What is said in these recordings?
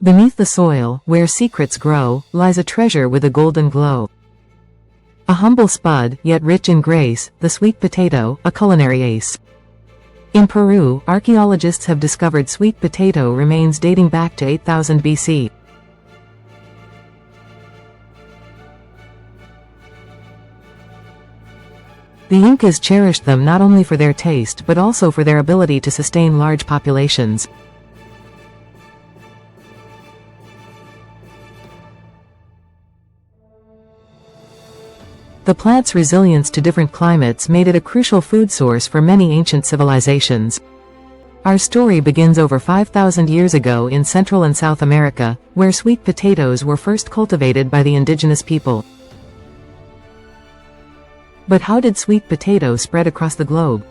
Beneath the soil, where secrets grow, lies a treasure with a golden glow. A humble spud, yet rich in grace, the sweet potato, a culinary ace. In Peru, archaeologists have discovered sweet potato remains dating back to 8000 BC. The Incas cherished them not only for their taste but also for their ability to sustain large populations. The plant's resilience to different climates made it a crucial food source for many ancient civilizations. Our story begins over 5,000 years ago in Central and South America, where sweet potatoes were first cultivated by the indigenous people. But how did sweet potato spread across the globe?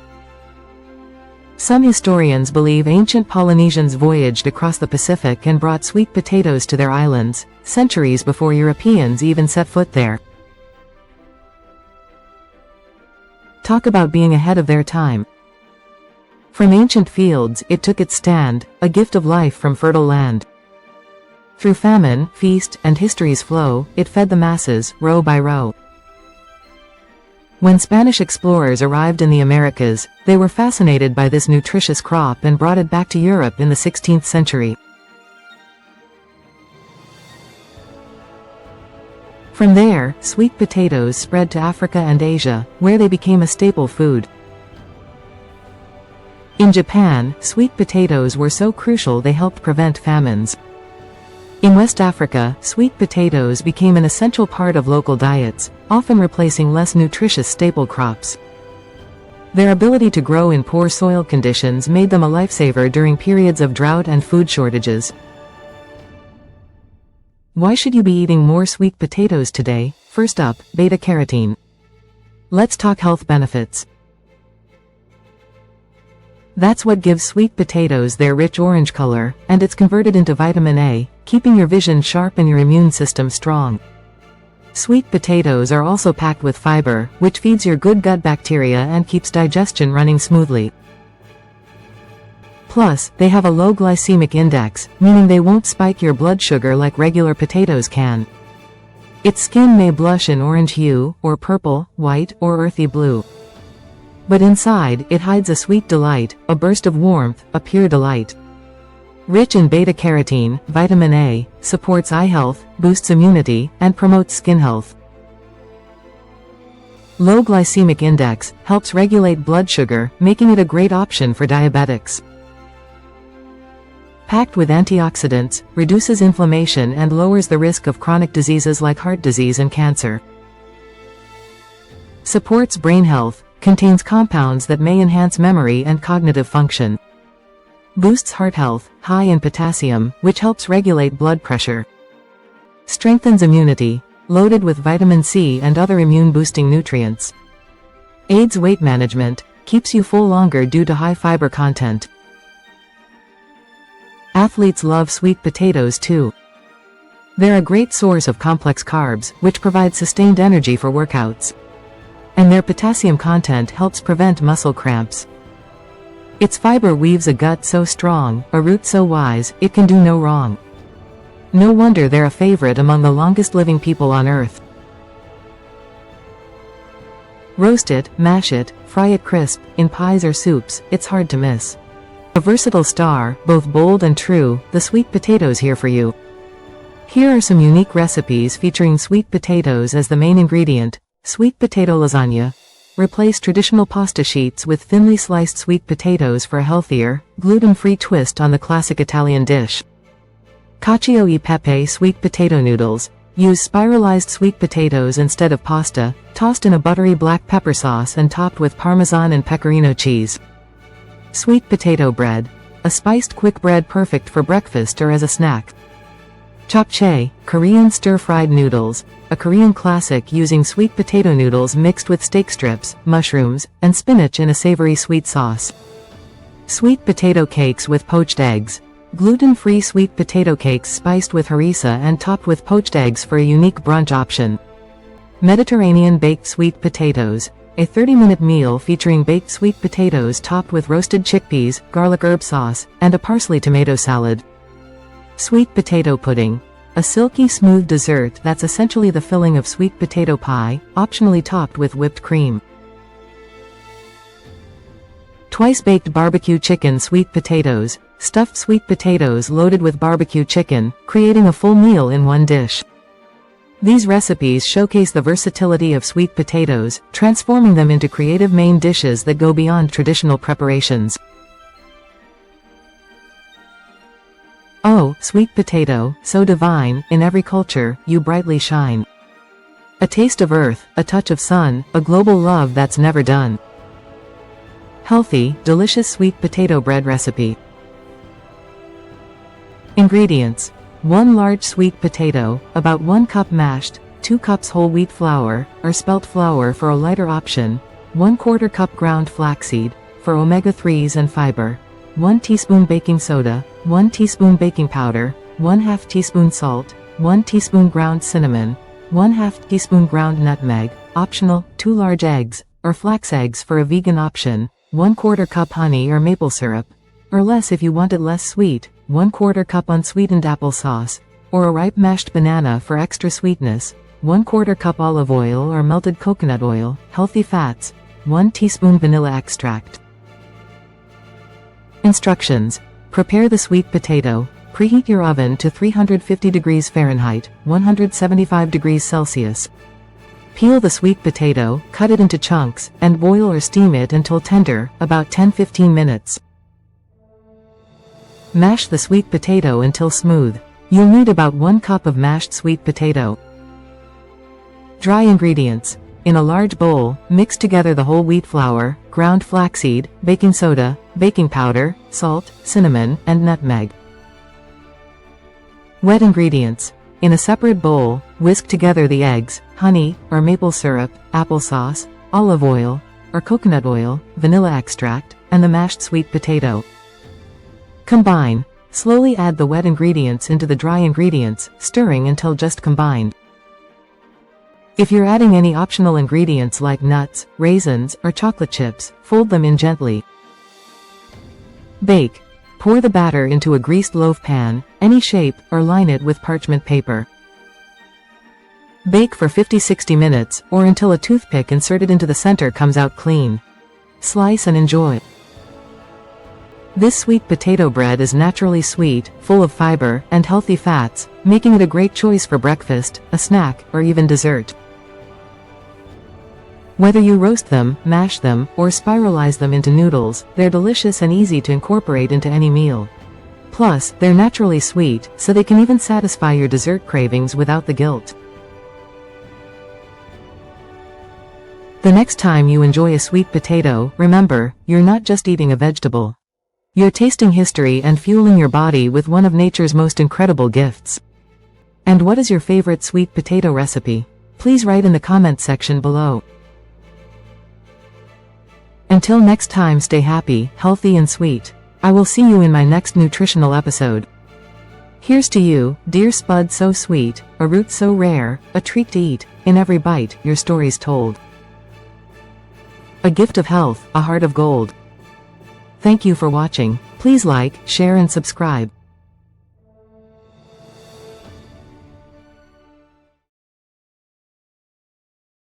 Some historians believe ancient Polynesians voyaged across the Pacific and brought sweet potatoes to their islands, centuries before Europeans even set foot there. Talk about being ahead of their time. From ancient fields, it took its stand, a gift of life from fertile land. Through famine, feast, and history's flow, it fed the masses, row by row. When Spanish explorers arrived in the Americas, they were fascinated by this nutritious crop and brought it back to Europe in the 16th century. From there, sweet potatoes spread to Africa and Asia, where they became a staple food. In Japan, sweet potatoes were so crucial they helped prevent famines. In West Africa, sweet potatoes became an essential part of local diets, often replacing less nutritious staple crops. Their ability to grow in poor soil conditions made them a lifesaver during periods of drought and food shortages. Why should you be eating more sweet potatoes today? First up, beta-carotene. Let's talk health benefits. That's what gives sweet potatoes their rich orange color, and it's converted into vitamin A, keeping your vision sharp and your immune system strong. Sweet potatoes are also packed with fiber, which feeds your good gut bacteria and keeps digestion running smoothly. Plus, they have a low glycemic index, meaning they won't spike your blood sugar like regular potatoes can. Its skin may blush an orange hue, or purple, white, or earthy blue. But inside, it hides a sweet delight, a burst of warmth, a pure delight. Rich in beta-carotene, vitamin A, supports eye health, boosts immunity, and promotes skin health. Low glycemic index helps regulate blood sugar, making it a great option for diabetics. Packed with antioxidants, reduces inflammation and lowers the risk of chronic diseases like heart disease and cancer. Supports brain health, contains compounds that may enhance memory and cognitive function. Boosts heart health, high in potassium, which helps regulate blood pressure. Strengthens immunity, loaded with vitamin C and other immune-boosting nutrients. Aids weight management, keeps you full longer due to high fiber content. Athletes love sweet potatoes too. They're a great source of complex carbs, which provide sustained energy for workouts. And their potassium content helps prevent muscle cramps. Its fiber weaves a gut so strong, a root so wise, it can do no wrong. No wonder they're a favorite among the longest living people on Earth. Roast it, mash it, fry it crisp, in pies or soups, it's hard to miss. A versatile star, both bold and true, the sweet potatoes here for you. Here are some unique recipes featuring sweet potatoes as the main ingredient. Sweet potato lasagna. Replace traditional pasta sheets with thinly sliced sweet potatoes for a healthier, gluten-free twist on the classic Italian dish. Cacio e pepe sweet potato noodles. Use spiralized sweet potatoes instead of pasta, tossed in a buttery black pepper sauce and topped with Parmesan and Pecorino cheese. Sweet potato bread. A spiced quick bread perfect for breakfast or as a snack. Japchae, Korean stir-fried noodles. A Korean classic using sweet potato noodles mixed with steak strips, mushrooms, and spinach in a savory sweet sauce. Sweet potato cakes with poached eggs. Gluten-free sweet potato cakes spiced with harissa and topped with poached eggs for a unique brunch option. Mediterranean baked sweet potatoes. A 30-minute meal featuring baked sweet potatoes topped with roasted chickpeas, garlic herb sauce, and a parsley tomato salad. Sweet potato pudding. A silky smooth dessert that's essentially the filling of sweet potato pie, optionally topped with whipped cream. Twice-baked barbecue chicken sweet potatoes. Stuffed sweet potatoes loaded with barbecue chicken, creating a full meal in one dish. These recipes showcase the versatility of sweet potatoes, transforming them into creative main dishes that go beyond traditional preparations. Oh, sweet potato, so divine, in every culture, you brightly shine. A taste of earth, a touch of sun, a global love that's never done. Healthy, delicious sweet potato bread recipe. Ingredients. 1 large sweet potato, about 1 cup mashed, 2 cups whole wheat flour, or spelt flour for a lighter option, 1/4 cup ground flaxseed, for omega-3s and fiber, 1 teaspoon baking soda, 1 teaspoon baking powder, 1/2 teaspoon salt, 1 teaspoon ground cinnamon, 1/2 teaspoon ground nutmeg, optional, 2 large eggs, or flax eggs for a vegan option, 1/4 cup honey or maple syrup, or less if you want it less sweet, 1/4 cup unsweetened applesauce, or a ripe mashed banana for extra sweetness, 1/4 cup olive oil or melted coconut oil, healthy fats, 1 teaspoon vanilla extract. Instructions. Prepare the sweet potato. Preheat your oven to 350 degrees Fahrenheit, 175 degrees Celsius. Peel the sweet potato, cut it into chunks, and boil or steam it until tender, about 10-15 minutes. Mash the sweet potato until smooth. You'll need about 1 cup of mashed sweet potato. Dry ingredients. In a large bowl, mix together the whole wheat flour, ground flaxseed, baking soda, baking powder, salt, cinnamon, and nutmeg. Wet ingredients. In a separate bowl, whisk together the eggs, honey, or maple syrup, applesauce, olive oil, or coconut oil, vanilla extract, and the mashed sweet potato. Combine. Slowly add the wet ingredients into the dry ingredients, stirring until just combined. If you're adding any optional ingredients like nuts, raisins, or chocolate chips, fold them in gently. Bake. Pour the batter into a greased loaf pan, any shape, or line it with parchment paper. Bake for 50-60 minutes, or until a toothpick inserted into the center comes out clean. Slice and enjoy. This sweet potato bread is naturally sweet, full of fiber, and healthy fats, making it a great choice for breakfast, a snack, or even dessert. Whether you roast them, mash them, or spiralize them into noodles, they're delicious and easy to incorporate into any meal. Plus, they're naturally sweet, so they can even satisfy your dessert cravings without the guilt. The next time you enjoy a sweet potato, remember, you're not just eating a vegetable. You're tasting history and fueling your body with one of nature's most incredible gifts. And what is your favorite sweet potato recipe? Please write in the comment section below. Until next time, stay happy, healthy and sweet. I will see you in my next nutritional episode. Here's to you, dear spud so sweet, a root so rare, a treat to eat, in every bite, your story's told. A gift of health, a heart of gold. Thank you for watching. Please like, share and subscribe.